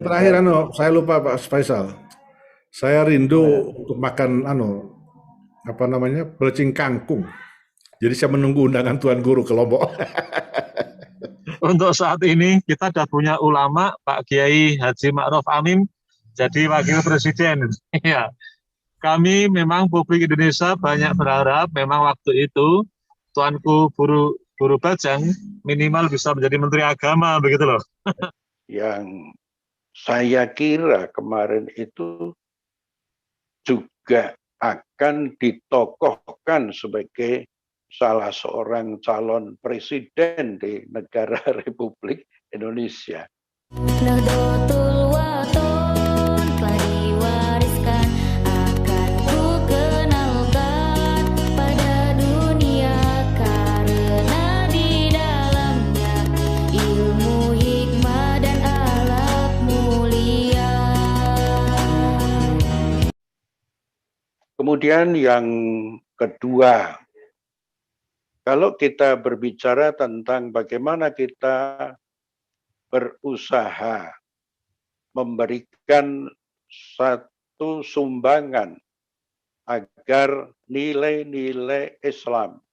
terakhir saya lupa Pak Faisal. Saya rindu untuk makan apa namanya, pelecing kangkung. Jadi saya menunggu undangan Tuan Guru ke Lombok. Untuk saat ini kita sudah punya ulama Pak Kiai Haji Ma'ruf Amin jadi wakil presiden. Ya, kami memang publik Indonesia banyak berharap memang waktu itu Tuanku Guru Bajang minimal bisa menjadi Menteri Agama begitu loh. Yang saya kira kemarin itu juga akan ditokohkan sebagai salah seorang calon presiden di negara Republik Indonesia. Nahdlatul Wathon telah diwariskan, akan ku kenalkan pada dunia, karena di dalamnya ilmu, hikmah, dan akhlak mulia. Kemudian yang kedua, kalau kita berbicara tentang bagaimana kita berusaha memberikan satu sumbangan agar nilai-nilai Islam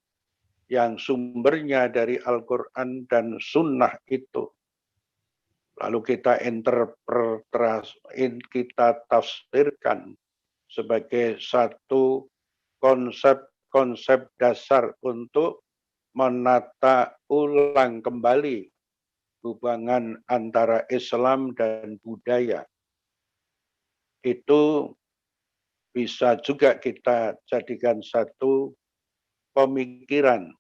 yang sumbernya dari Al-Quran dan Sunnah itu, lalu kita kita tafsirkan sebagai satu konsep dasar untuk menata ulang kembali hubungan antara Islam dan budaya. Itu bisa juga kita jadikan satu pemikiran,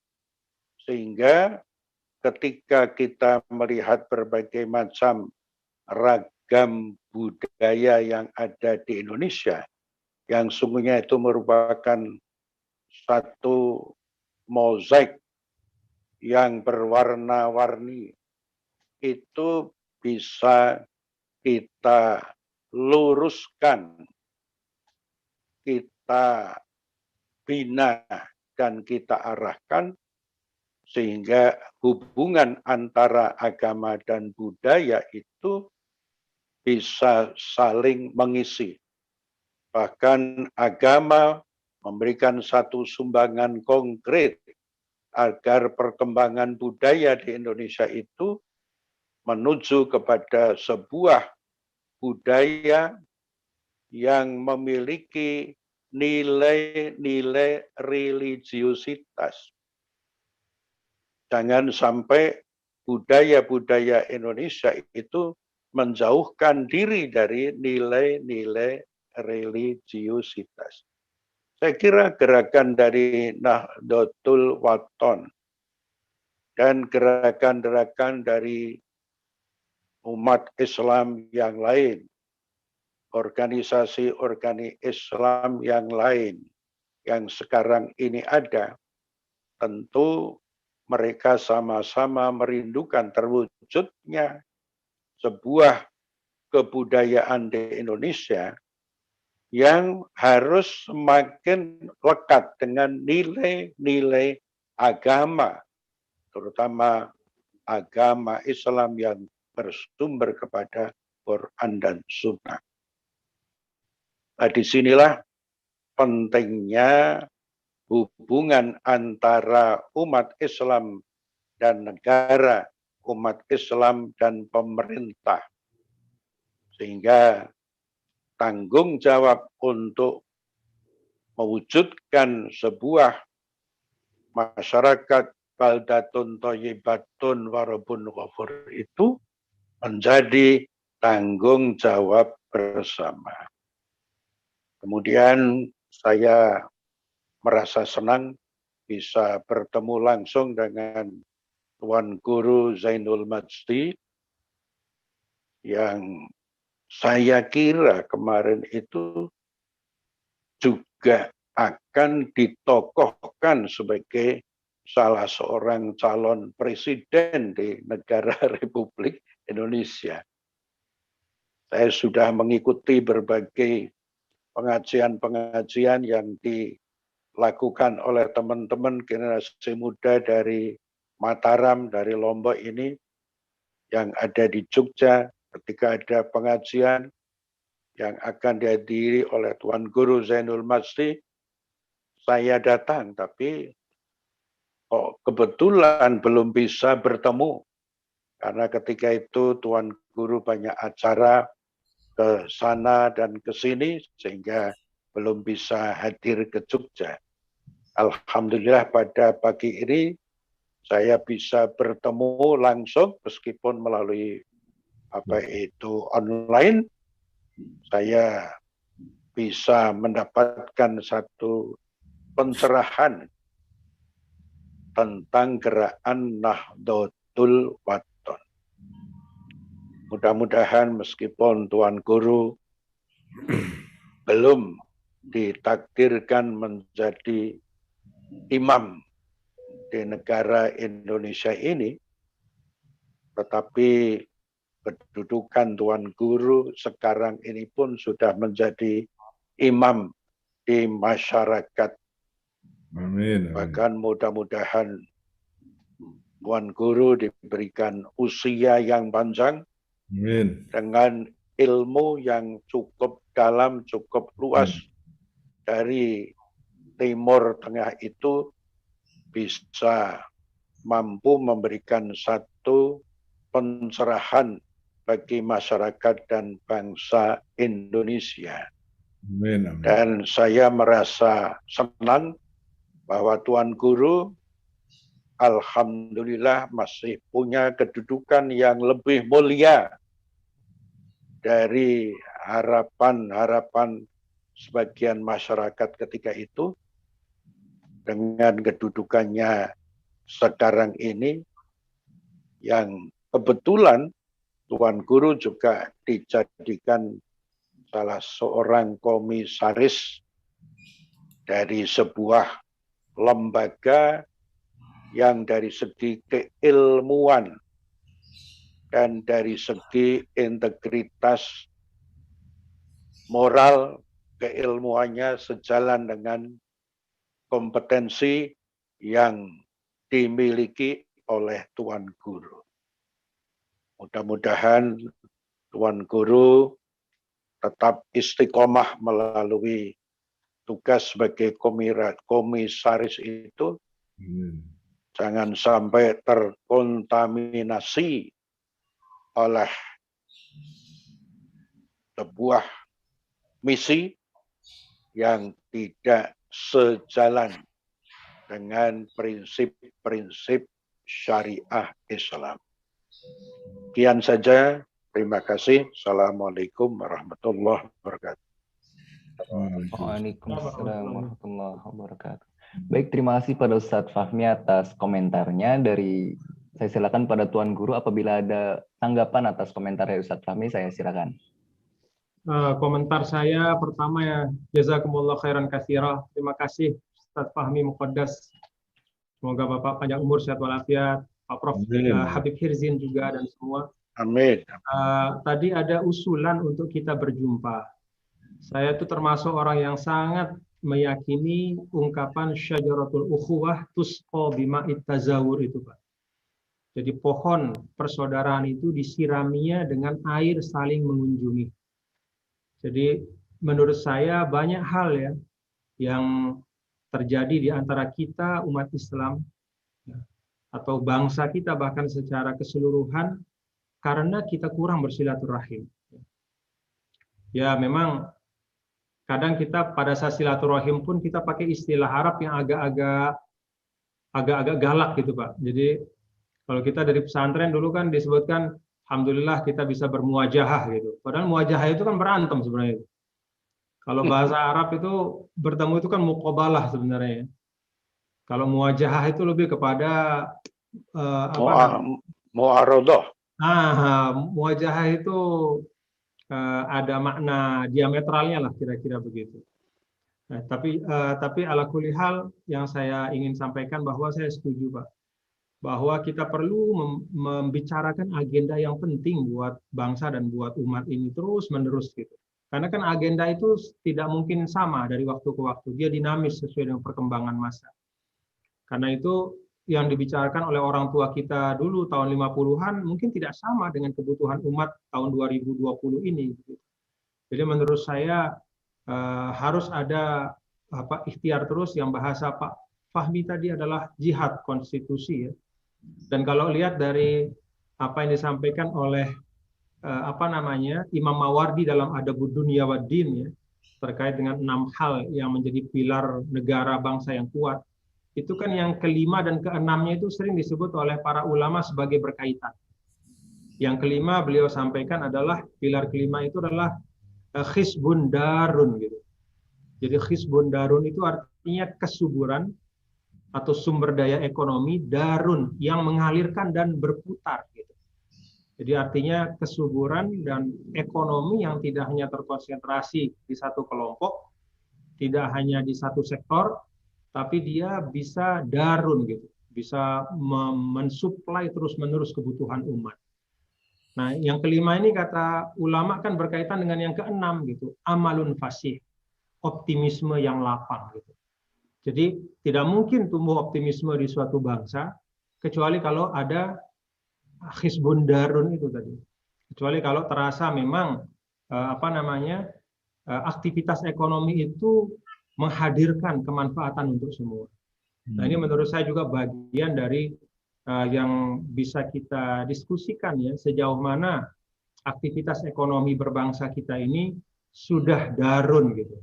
sehingga ketika kita melihat berbagai macam ragam budaya yang ada di Indonesia, yang sungguhnya itu merupakan satu mozaik yang berwarna-warni, itu bisa kita luruskan, kita bina, dan kita arahkan, sehingga hubungan antara agama dan budaya itu bisa saling mengisi. Bahkan agama memberikan satu sumbangan konkret agar perkembangan budaya di Indonesia itu menuju kepada sebuah budaya yang memiliki nilai-nilai religiusitas. Jangan sampai budaya-budaya Indonesia itu menjauhkan diri dari nilai-nilai religiusitas. Saya kira gerakan dari Nahdlatul Wathon dan gerakan-gerakan dari umat Islam yang lain, organisasi-organisasi Islam yang lain yang sekarang ini ada, tentu mereka sama-sama merindukan terwujudnya sebuah kebudayaan di Indonesia yang harus semakin lekat dengan nilai-nilai agama, terutama agama Islam yang bersumber kepada Quran dan Sunnah. Nah, disinilah pentingnya hubungan antara umat Islam dan negara, umat Islam dan pemerintah, sehingga tanggung jawab untuk mewujudkan sebuah masyarakat baldatun thayyibatun warabun ghafur itu menjadi tanggung jawab bersama. Kemudian saya merasa senang bisa bertemu langsung dengan Tuan Guru Zainul Majdi yang saya kira kemarin itu juga akan ditokohkan sebagai salah seorang calon presiden di negara Republik Indonesia. Saya sudah mengikuti berbagai pengajian-pengajian yang dilakukan oleh teman-teman generasi muda dari Mataram, dari Lombok ini, yang ada di Jogja, ketika ada pengajian yang akan dihadiri oleh Tuan Guru Zainul Masri, saya datang, tapi kok kebetulan belum bisa bertemu. Karena ketika itu Tuan Guru banyak acara ke sana dan ke sini, sehingga belum bisa hadir ke Jogja. Alhamdulillah pada pagi ini saya bisa bertemu langsung meskipun melalui online. Saya bisa mendapatkan satu pencerahan tentang gerakan Nahdlatul Wathon. Mudah-mudahan meskipun Tuan Guru belum ditakdirkan menjadi imam di negara Indonesia ini, tetapi kedudukan Tuan Guru sekarang ini pun sudah menjadi imam di masyarakat. Amin. Bahkan mudah-mudahan Tuan Guru diberikan usia yang panjang, Amin. dengan ilmu yang cukup dalam, cukup luas dari Timur Tengah itu, bisa mampu memberikan satu pencerahan bagi masyarakat dan bangsa Indonesia. Amin. Amin. Dan saya merasa senang bahwa Tuan Guru alhamdulillah masih punya kedudukan yang lebih mulia dari harapan-harapan sebagian masyarakat ketika itu. Dengan kedudukannya sekarang ini, yang kebetulan Tuan Guru juga dijadikan salah seorang komisaris dari sebuah lembaga yang dari segi keilmuan dan dari segi integritas moral, keilmuannya sejalan dengan kompetensi yang dimiliki oleh Tuan Guru. Mudah-mudahan Tuan Guru tetap istiqomah melalui tugas sebagai komisaris itu. Jangan sampai terkontaminasi oleh sebuah misi yang tidak sejalan dengan prinsip-prinsip syariah Islam. Sekian saja. Terima kasih. Assalamualaikum warahmatullahi wabarakatuh. Waalaikumsalam warahmatullahi wabarakatuh. Baik, terima kasih pada Ustadz Fahmi atas komentarnya. Saya silakan pada Tuan Guru, apabila ada tanggapan atas komentar dari Ustadz Fahmi, saya silakan. Komentar saya pertama ya, jazakumullah khairan katsira. Terima kasih Ustadz Fahmi Muqaddas. Semoga Bapak panjang umur, sehat walafiat. Pak Prof Habib Hirzin juga dan semua. Amin. Tadi ada usulan untuk kita berjumpa. Saya itu termasuk orang yang sangat meyakini ungkapan syajaratul ukhuwah tusqa bima'it tazawur itu, Pak. Jadi pohon persaudaraan itu disiraminya dengan air saling mengunjungi. Jadi menurut saya banyak hal ya yang terjadi di antara kita umat Islam atau bangsa kita bahkan secara keseluruhan karena kita kurang bersilaturahim. Ya memang kadang kita pada saat silaturahim pun kita pakai istilah Arab yang agak-agak galak gitu, Pak. Jadi kalau kita dari pesantren dulu kan disebutkan alhamdulillah kita bisa bermuajahah gitu. Padahal muajahah itu kan berantem sebenarnya. Kalau bahasa Arab itu bertemu itu kan muqabalah sebenarnya. Kalau muajahah itu lebih kepada Mu'aradah. Muajahah itu ada makna diametralnya lah kira-kira begitu. Nah, tapi ala kulli hal yang saya ingin sampaikan bahwa saya setuju, Pak, bahwa kita perlu membicarakan agenda yang penting buat bangsa dan buat umat ini terus-menerus gitu. Karena kan agenda itu tidak mungkin sama dari waktu ke waktu, dia dinamis sesuai dengan perkembangan masa. Karena itu yang dibicarakan oleh orang tua kita dulu tahun 50-an mungkin tidak sama dengan kebutuhan umat tahun 2020 ini. Jadi menurut saya harus ada ikhtiar terus, yang bahasa Pak Fahmi tadi adalah jihad konstitusi ya. Dan kalau lihat dari apa yang disampaikan oleh Imam Mawardi dalam Adabud Dunya wad Din ya, terkait dengan 6 hal yang menjadi pilar negara bangsa yang kuat. Itu kan yang kelima dan keenamnya itu sering disebut oleh para ulama sebagai berkaitan. Yang kelima beliau sampaikan adalah pilar kelima itu adalah khisbun darun gitu. Jadi khisbun darun itu artinya kesuburan atau sumber daya ekonomi darun yang mengalirkan dan berputar gitu. Jadi artinya kesuburan dan ekonomi yang tidak hanya terkonsentrasi di satu kelompok, tidak hanya di satu sektor, tapi dia bisa darun gitu, bisa mensuplai terus-menerus kebutuhan umat. Nah, yang kelima ini kata ulama kan berkaitan dengan yang keenam gitu, amalun fasih, optimisme yang lapang gitu. Jadi tidak mungkin tumbuh optimisme di suatu bangsa kecuali kalau ada khisbun darun itu tadi. Kecuali kalau terasa memang aktivitas ekonomi itu menghadirkan kemanfaatan untuk semua. Nah, ini menurut saya juga bagian dari yang bisa kita diskusikan ya, sejauh mana aktivitas ekonomi berbangsa kita ini sudah darun gitu.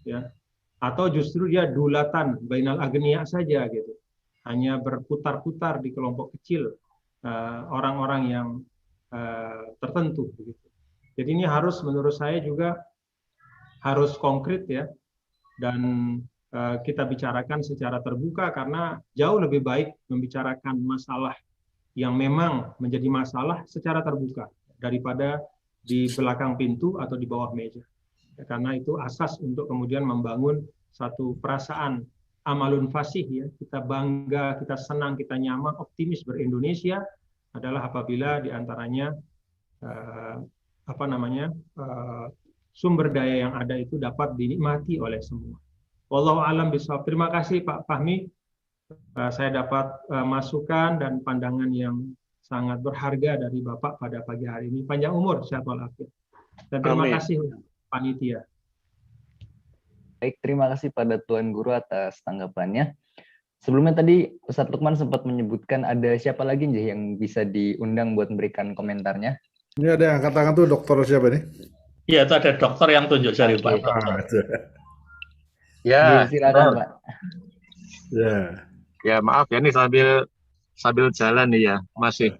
Ya. Atau justru dia dulatan bainal agniya saja gitu. Hanya berputar-putar di kelompok kecil orang-orang yang tertentu begitu. Jadi ini harus menurut saya juga harus konkret ya. Dan kita bicarakan secara terbuka, karena jauh lebih baik membicarakan masalah yang memang menjadi masalah secara terbuka daripada di belakang pintu atau di bawah meja. Ya, karena itu asas untuk kemudian membangun satu perasaan amalun fasih ya, kita bangga, kita senang, kita nyaman, optimis ber-Indonesia adalah apabila diantaranya sumber daya yang ada itu dapat dinikmati oleh semua. Wallahu a'lam bishawab. Terima kasih Pak Fahmi. Saya dapat masukan dan pandangan yang sangat berharga dari Bapak pada pagi hari ini. Panjang umur, sehat walafiat. Dan terima kasih panitia. Baik, terima kasih pada Tuan Guru atas tanggapannya. Sebelumnya tadi Ustadz Lukman sempat menyebutkan ada siapa lagi yang bisa diundang buat memberikan komentarnya. Ini ada yang angkat tangan tuh, dokter siapa nih? Iya, itu ada dokter yang tunjuk jari, Pak. Ya, silakan Pak. Ya, maaf ya, ini sambil jalan nih ya, masih.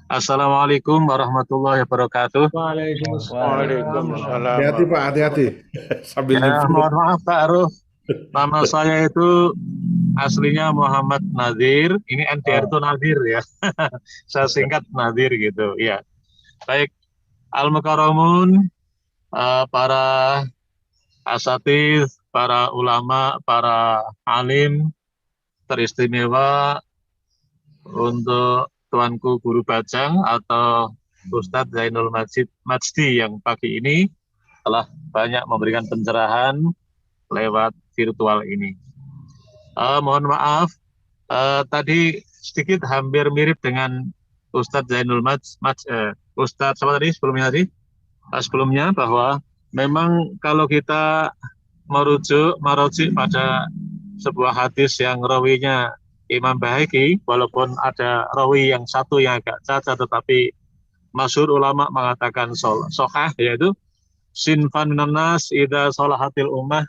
Assalamualaikum warahmatullahi wabarakatuh. Waalaikumsalam. Hati-hati Pak, hati-hati. Sambil mohon maaf Pak Aruf. Nama saya itu aslinya Muhammad Nadir. Ini NTR itu Nadir ya. Saya singkat Nadir gitu. Ya. Baik, al-mukarramun, para asatidz, para ulama, para alim teristimewa, untuk Tuanku Guru Bajang atau Ustadz Zainul Majdi yang pagi ini telah banyak memberikan pencerahan lewat virtual ini. Mohon maaf, tadi sedikit hampir mirip dengan Ustadz Zainul Ustadz sama tadi sebelumnya bahwa memang kalau kita merujuk pada sebuah hadis yang rawinya Imam Baihaqi, walaupun ada rawi yang satu yang agak cacat, tetapi masyhur ulama mengatakan sahih, yaitu sinfan minan nas idza salahatil ummah,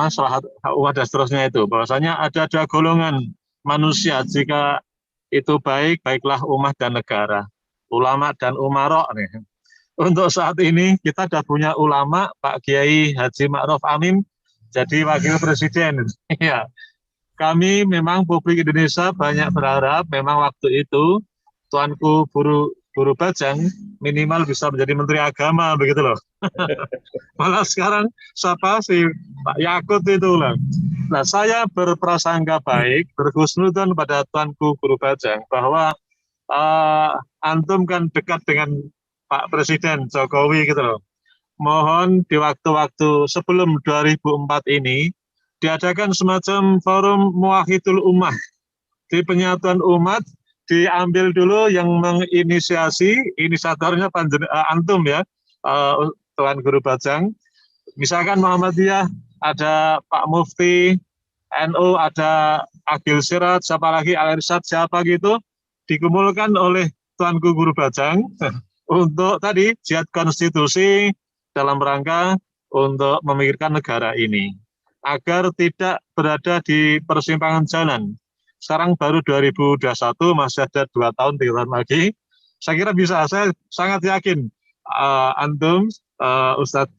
salahat ummah dan seterusnya, itu bahwasanya ada 2 golongan manusia, jika itu baik, baiklah ummah dan negara, ulama dan umara nih. Untuk saat ini kita sudah punya ulama, Pak Kiai Haji Ma'ruf Amin jadi wakil presiden. Ya. Kami memang publik Indonesia banyak berharap memang waktu itu Tuanku Guru Bajang minimal bisa menjadi Menteri Agama begitu loh. Malah sekarang siapa sih Pak Yakut itu lah. Nah, saya berprasangka baik, berhusnudzon pada Tuanku Guru Bajang bahwa antum kan dekat dengan Pak Presiden Jokowi gitu loh. Mohon di waktu-waktu sebelum 2004 ini diadakan semacam forum muwahhidul ummah di penyatuan umat diambil dulu yang inisiatornya antum ya, Tuan Guru Bajang. Misalkan Muhammadiyah ada Pak Mufti, NU ada Agil Sirat, siapa lagi Al-Irsyad, siapa gitu, dikumpulkan oleh Tuan Guru Bajang untuk tadi jihad konstitusi dalam rangka untuk memikirkan negara ini agar tidak berada di persimpangan jalan. Sekarang baru 2021, masih ada 2 tahun, 3 tahun lagi. Saya kira bisa, saya sangat yakin antum, Ustadz,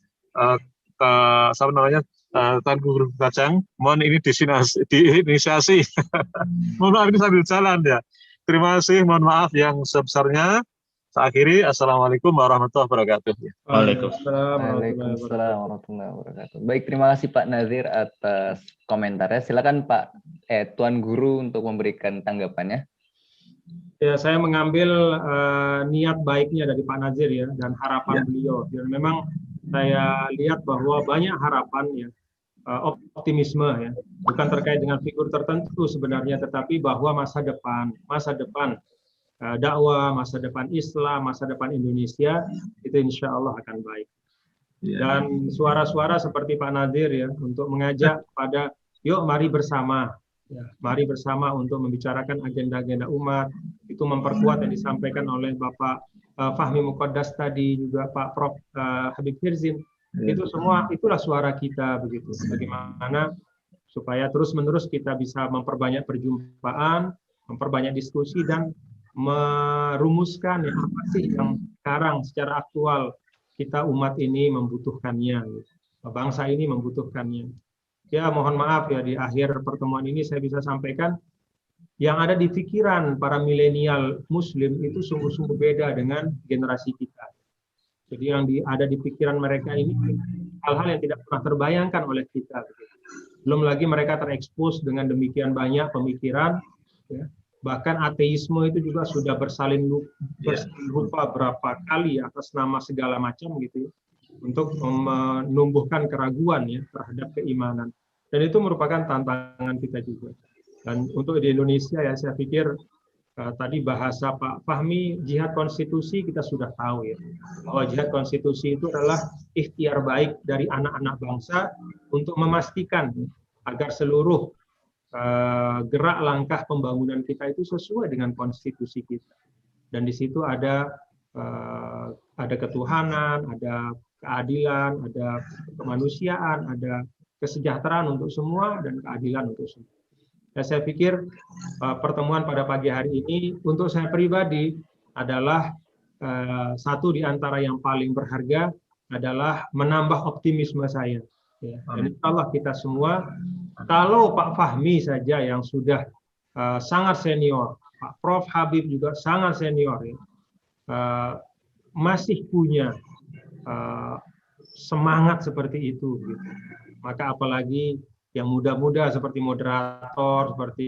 Tuan Guru Bajang, mohon ini diinisiasi. Mohon maaf ini sambil jalan ya. Terima kasih, mohon maaf yang sebesarnya. Saya akhiri, Assalamualaikum warahmatullahi wabarakatuh. Waalaikumsalam warahmatullahi wabarakatuh. Baik, terima kasih Pak Nazir atas komentarnya. Silakan Tuan Guru untuk memberikan tanggapannya. Ya, saya mengambil niat baiknya dari Pak Nazir ya dan harapan beliau. Dan memang saya lihat bahwa banyak harapan ya, optimisme ya, bukan terkait dengan figur tertentu sebenarnya, tetapi bahwa masa depan dakwah, masa depan Islam, masa depan Indonesia itu insya Allah akan baik. Dan suara-suara seperti Pak Nazir ya untuk mengajak pada yuk mari bersama, ya, mari bersama untuk membicarakan agenda-agenda umat, itu memperkuat yang disampaikan oleh Bapak Fahmi Muqaddas tadi, juga Pak Prof Habib Firzin, itu semua itulah suara kita begitu. Bagaimana supaya terus-menerus kita bisa memperbanyak perjumpaan, memperbanyak diskusi dan merumuskan ya, apa sih yang sekarang secara aktual kita umat ini membutuhkannya, bangsa ini membutuhkannya. Ya mohon maaf ya di akhir pertemuan ini saya bisa sampaikan yang ada di pikiran para milenial Muslim itu sungguh-sungguh beda dengan generasi kita. Jadi yang ada di pikiran mereka ini hal-hal yang tidak pernah terbayangkan oleh kita. Belum lagi mereka terekspos dengan demikian banyak pemikiran. Ya. Bahkan ateisme itu juga sudah bersalin rupa berapa kali atas nama segala macam gitu ya, untuk menumbuhkan keraguan ya terhadap keimanan. Dan itu merupakan tantangan kita juga. Dan untuk di Indonesia ya saya pikir tadi bahasa Pak Fahmi, jihad konstitusi kita sudah tahu ya, bahwa jihad konstitusi itu adalah ikhtiar baik dari anak-anak bangsa untuk memastikan agar seluruh gerak langkah pembangunan kita itu sesuai dengan konstitusi kita. Dan di situ ada ketuhanan, ada keadilan, ada kemanusiaan, ada kesejahteraan untuk semua dan keadilan untuk semua. Dan saya pikir pertemuan pada pagi hari ini untuk saya pribadi adalah satu di antara yang paling berharga adalah menambah optimisme saya. Ya. Dan insya Allah kita semua, kalau Pak Fahmi saja yang sudah sangat senior, Pak Prof Habib juga sangat senior, ya, masih punya semangat seperti itu, gitu. Maka apalagi yang muda-muda seperti moderator, seperti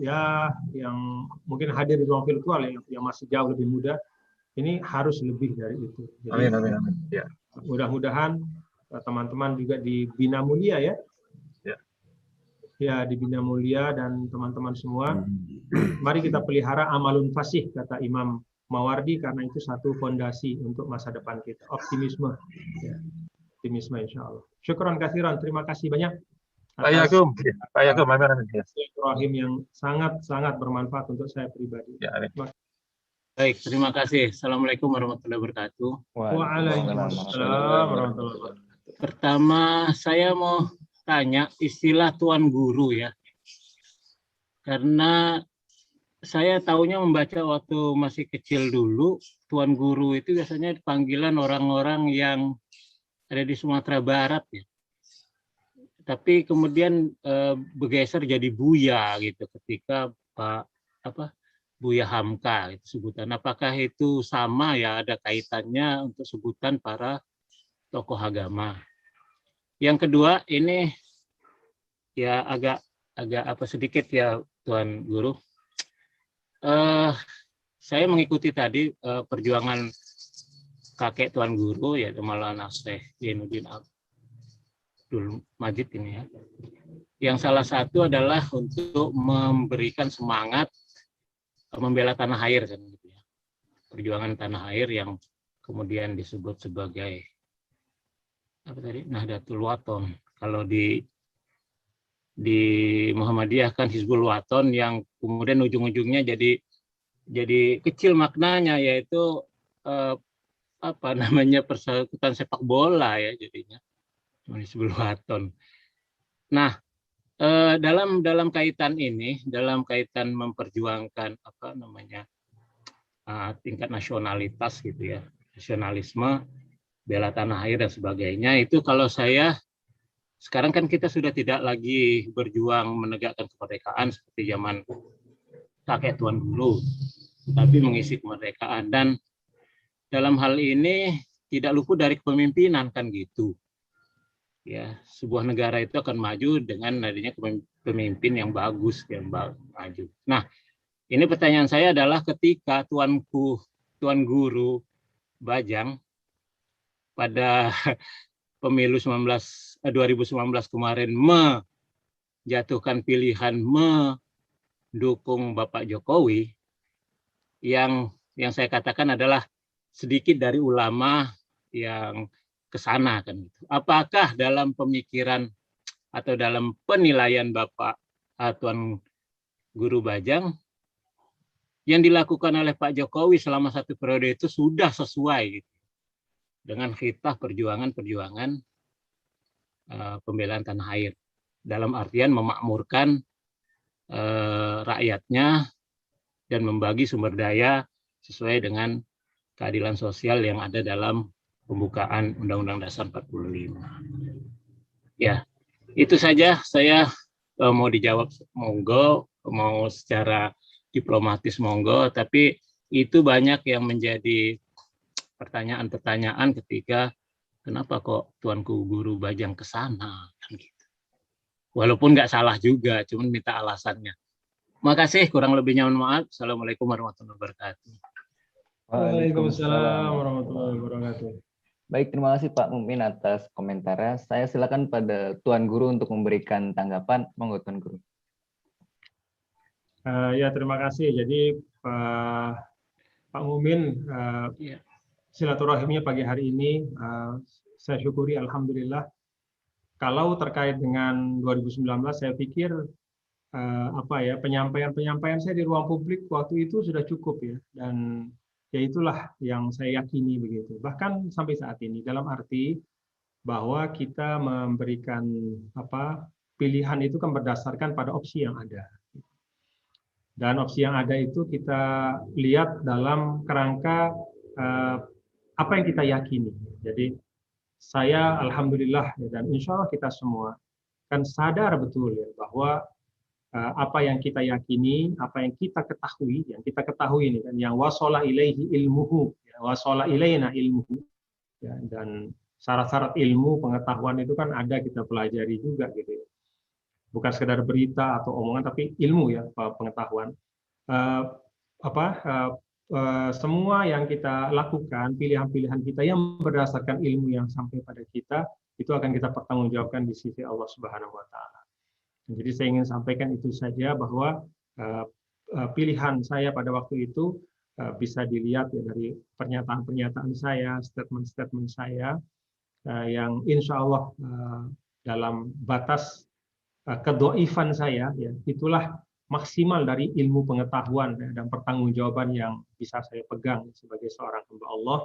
ya yang mungkin hadir di ruang virtual yang masih jauh lebih muda, ini harus lebih dari itu. Jadi, amin. Ya. Mudah-mudahan teman-teman juga di Bina Mulia ya. Ya, di Bina Mulia dan teman-teman semua, mari kita pelihara amalun fasih, kata Imam Mawardi, karena itu satu fondasi untuk masa depan kita. Optimisme. Ya. Optimisme insya Allah. Syukran kasiran, terima kasih banyak. Ibrahim yang sangat-sangat bermanfaat untuk saya pribadi. Ya, baik, terima kasih. Assalamualaikum warahmatullahi wabarakatuh. Waalaikumsalam warahmatullahi wabarakatuh. Pertama, saya mau tanya istilah Tuan Guru ya. Karena saya tahunya membaca waktu masih kecil dulu, Tuan Guru itu biasanya panggilan orang-orang yang ada di Sumatera Barat ya. Tapi kemudian bergeser jadi Buya gitu ketika Buya Hamka itu sebutan. Apakah itu sama ya, ada kaitannya untuk sebutan para tokoh agama? Yang kedua ini ya agak sedikit ya Tuan Guru. Saya mengikuti tadi perjuangan kakek Tuan Guru yaitu Maulana Syekh Zainuddin Abdul Majid ini ya. Yang salah satu adalah untuk memberikan semangat membela tanah air kan gitu ya. Perjuangan tanah air yang kemudian disebut sebagai apa tadi? Nahdlatul Wathon. Kalau di Muhammadiyah kan Hizbul Wathon, yang kemudian ujung-ujungnya jadi kecil maknanya, yaitu apa namanya, persekutuan sepak bola ya jadinya. Hizbul Wathon. Nah, dalam kaitan ini, dalam kaitan memperjuangkan apa namanya tingkat nasionalitas gitu ya, nasionalisme, bela tanah air dan sebagainya, itu kalau saya sekarang kan kita sudah tidak lagi berjuang menegakkan kemerdekaan seperti zaman kakek Tuan Guru, tapi mengisi kemerdekaan. Dan dalam hal ini tidak luput dari kepemimpinan kan gitu. Ya, sebuah negara itu akan maju dengan adanya pemimpin yang bagus, yang maju. Nah, ini pertanyaan saya adalah ketika Tuan Guru Bajang pada pemilu 2019 kemarin menjatuhkan pilihan mendukung Bapak Jokowi, yang saya katakan adalah sedikit dari ulama yang ke sana kan gitu. Apakah dalam pemikiran atau dalam penilaian Bapak Tuan Guru Bajang yang dilakukan oleh Pak Jokowi selama 1 periode itu sudah sesuai gitu, dengan khitah perjuangan pembelaan tanah air, dalam artian memakmurkan rakyatnya dan membagi sumber daya sesuai dengan keadilan sosial yang ada dalam pembukaan Undang-Undang Dasar 45. Ya, itu saja. Saya mau dijawab monggo, mau secara diplomatis monggo, tapi itu banyak yang menjadi pertanyaan-pertanyaan ketika kenapa kok Tuanku Guru Bajang ke sana kan gitu. Walaupun nggak salah juga, cuman minta alasannya. Makasih, kurang lebihnya mohon maaf. Assalamualaikum warahmatullahi wabarakatuh. Waalaikumsalam warahmatullahi wabarakatuh. Baik, terima kasih Pak Mumin atas komentarnya. Saya silakan pada Tuan Guru untuk memberikan tanggapan. Monggo Tuan Guru. Ya, terima kasih. Jadi Pak Mumin, silaturahimnya pagi hari ini saya syukuri, alhamdulillah. Kalau terkait dengan 2019, saya pikir penyampaian saya di ruang publik waktu itu sudah cukup ya, dan ya itulah yang saya yakini begitu. Bahkan sampai saat ini, dalam arti bahwa kita memberikan pilihan itu kan berdasarkan pada opsi yang ada. Dan opsi yang ada itu kita lihat dalam kerangka apa yang kita yakini. Jadi saya alhamdulillah dan insya Allah kita semua kan sadar betul ya bahwa apa yang kita yakini, apa yang kita ketahui ini kan yang wasala ilaihi ilmuhu, ya, wasala ilaina ilmuhu, ya, dan syarat-syarat ilmu pengetahuan itu kan ada kita pelajari juga gitu ya. Bukan sekedar berita atau omongan, tapi ilmu ya, pengetahuan. Semua yang kita lakukan, pilihan-pilihan kita yang berdasarkan ilmu yang sampai pada kita, itu akan kita pertanggungjawabkan di sisi Allah Subhanahu wa Ta'ala. Jadi saya ingin sampaikan itu saja, bahwa pilihan saya pada waktu itu bisa dilihat ya dari pernyataan-pernyataan saya, statement-statement saya, yang insya Allah dalam batas kedoifan saya, ya, itulah maksimal dari ilmu pengetahuan dan pertanggungjawaban yang bisa saya pegang sebagai seorang hamba Allah,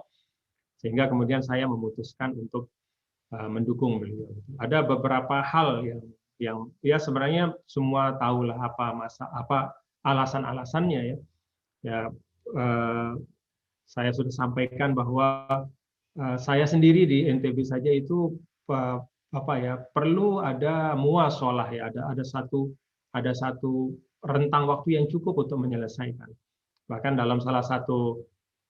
sehingga kemudian saya memutuskan untuk mendukung beliau. Ada beberapa hal yang ya sebenarnya semua tahulah apa alasan-alasannya ya. Ya saya sudah sampaikan bahwa saya sendiri di NTB saja itu perlu ada muwasalah ya, ada satu rentang waktu yang cukup untuk menyelesaikan. Bahkan dalam salah satu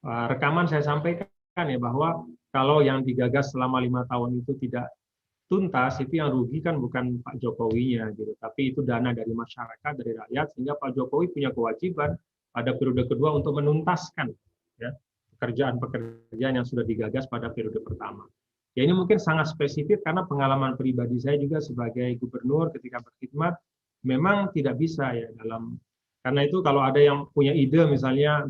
rekaman saya sampaikan ya bahwa kalau yang digagas selama 5 tahun itu tidak tuntas, itu yang rugi kan bukan Pak Jokowinya gitu, tapi itu dana dari masyarakat, dari rakyat, sehingga Pak Jokowi punya kewajiban pada periode kedua untuk menuntaskan ya pekerjaan-pekerjaan yang sudah digagas pada periode pertama. Ya ini mungkin sangat spesifik karena pengalaman pribadi saya juga sebagai gubernur ketika berkhidmat memang tidak bisa ya karena itu kalau ada yang punya ide misalnya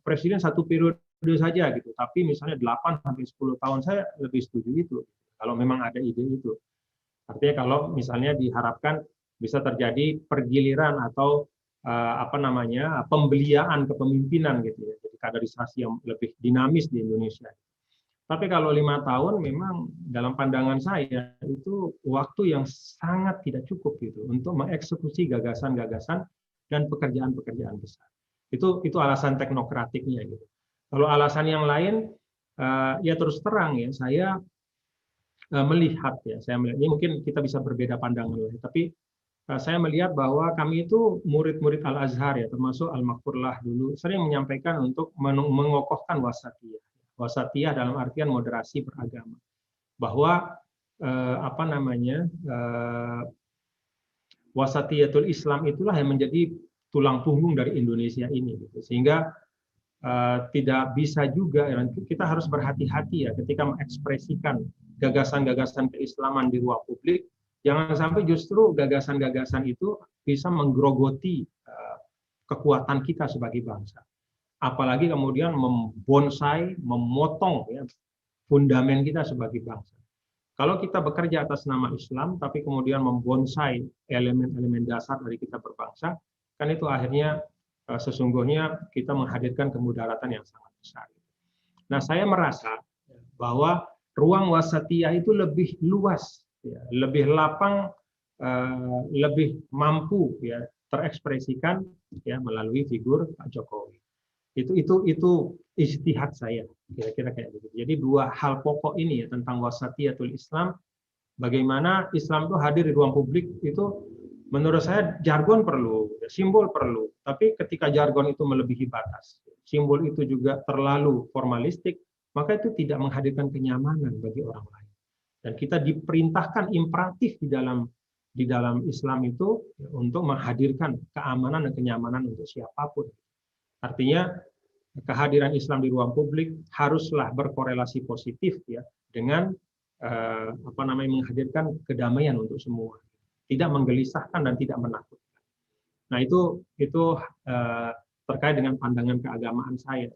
presiden 1 periode saja gitu, tapi misalnya 8 sampai 10 tahun saya lebih setuju itu kalau memang ada ide itu. Artinya kalau misalnya diharapkan bisa terjadi pergiliran atau pembeliaan kepemimpinan gitu ya, jadi kaderisasi yang lebih dinamis di Indonesia. Tapi kalau 5 tahun memang dalam pandangan saya itu waktu yang sangat tidak cukup gitu untuk mengeksekusi gagasan-gagasan dan pekerjaan-pekerjaan besar. Itu alasan teknokratiknya gitu. Kalau alasan yang lain ya terus terang ya saya melihat ini mungkin kita bisa berbeda pandangan tapi saya melihat bahwa kami itu murid-murid Al-Azhar ya, termasuk Al-Maghfurlah dulu, sering menyampaikan untuk mengokohkan wasatiyah. Wasatiyah dalam artian moderasi beragama. Bahwa wasatiyatul Islam itulah yang menjadi tulang punggung dari Indonesia ini. Gitu. Sehingga tidak bisa juga, kita harus berhati-hati ya ketika mengekspresikan gagasan-gagasan keislaman di ruang publik. Jangan sampai justru gagasan-gagasan itu bisa menggerogoti kekuatan kita sebagai bangsa. Apalagi kemudian membonsai, memotong ya, fundamen kita sebagai bangsa. Kalau kita bekerja atas nama Islam, tapi kemudian membonsai elemen-elemen dasar dari kita berbangsa, kan itu akhirnya sesungguhnya kita menghadirkan kemudaratan yang sangat besar. Nah, saya merasa bahwa ruang wasatiyah itu lebih luas. Ya, lebih lapang, lebih mampu ya terekspresikan ya melalui figur Pak Jokowi. Itu ijtihad saya kira-kira kayak begitu. Jadi 2 hal pokok ini ya tentang wasatiyatul Islam, bagaimana Islam itu hadir di ruang publik itu menurut saya jargon perlu, simbol perlu. Tapi ketika jargon itu melebihi batas, simbol itu juga terlalu formalistik, maka itu tidak menghadirkan kenyamanan bagi orang lain. Dan kita diperintahkan imperatif di dalam Islam itu untuk menghadirkan keamanan dan kenyamanan untuk siapapun. Artinya kehadiran Islam di ruang publik haruslah berkorelasi positif ya dengan menghadirkan kedamaian untuk semua, tidak menggelisahkan dan tidak menakutkan. Nah itu terkait dengan pandangan keagamaan saya,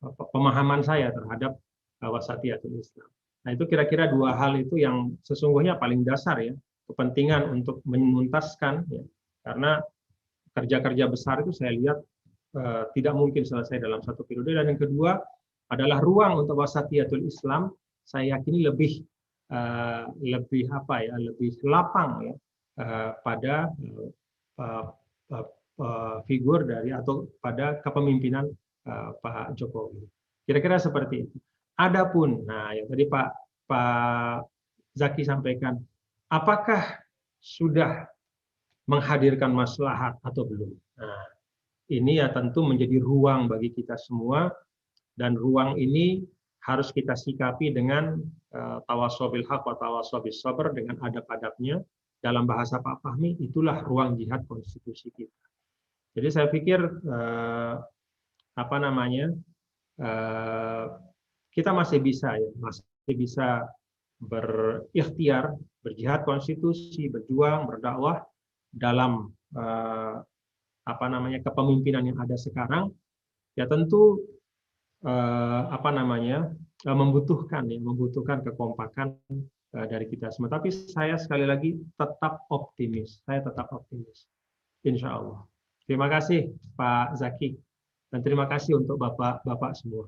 pemahaman saya terhadap wasatiyatul Islam. Nah, itu kira-kira 2 hal itu yang sesungguhnya paling dasar ya, kepentingan untuk menuntaskan ya, karena kerja-kerja besar itu saya lihat tidak mungkin selesai dalam 1 periode. Dan yang kedua adalah ruang untuk wasatiyatul Islam, saya yakini lebih lapang ya pada figur dari atau pada kepemimpinan Pak Jokowi. Kira-kira seperti itu. Adapun, nah yang tadi Pak Zaki sampaikan, apakah sudah menghadirkan maslahat atau belum? Nah, ini ya tentu menjadi ruang bagi kita semua, dan ruang ini harus kita sikapi dengan tawasobil haq wa tawasobil sabr, dengan adab-adabnya. Dalam bahasa Pak Fahmi, itulah ruang jihad konstitusi kita. Jadi saya pikir kita masih bisa berikhtiar, berjihad konstitusi, berjuang, berdakwah dalam kepemimpinan yang ada sekarang. Ya tentu membutuhkan kekompakan dari kita semua. Tapi saya sekali lagi tetap optimis. Insya Allah. Terima kasih Pak Zaki, dan terima kasih untuk Bapak-Bapak semua.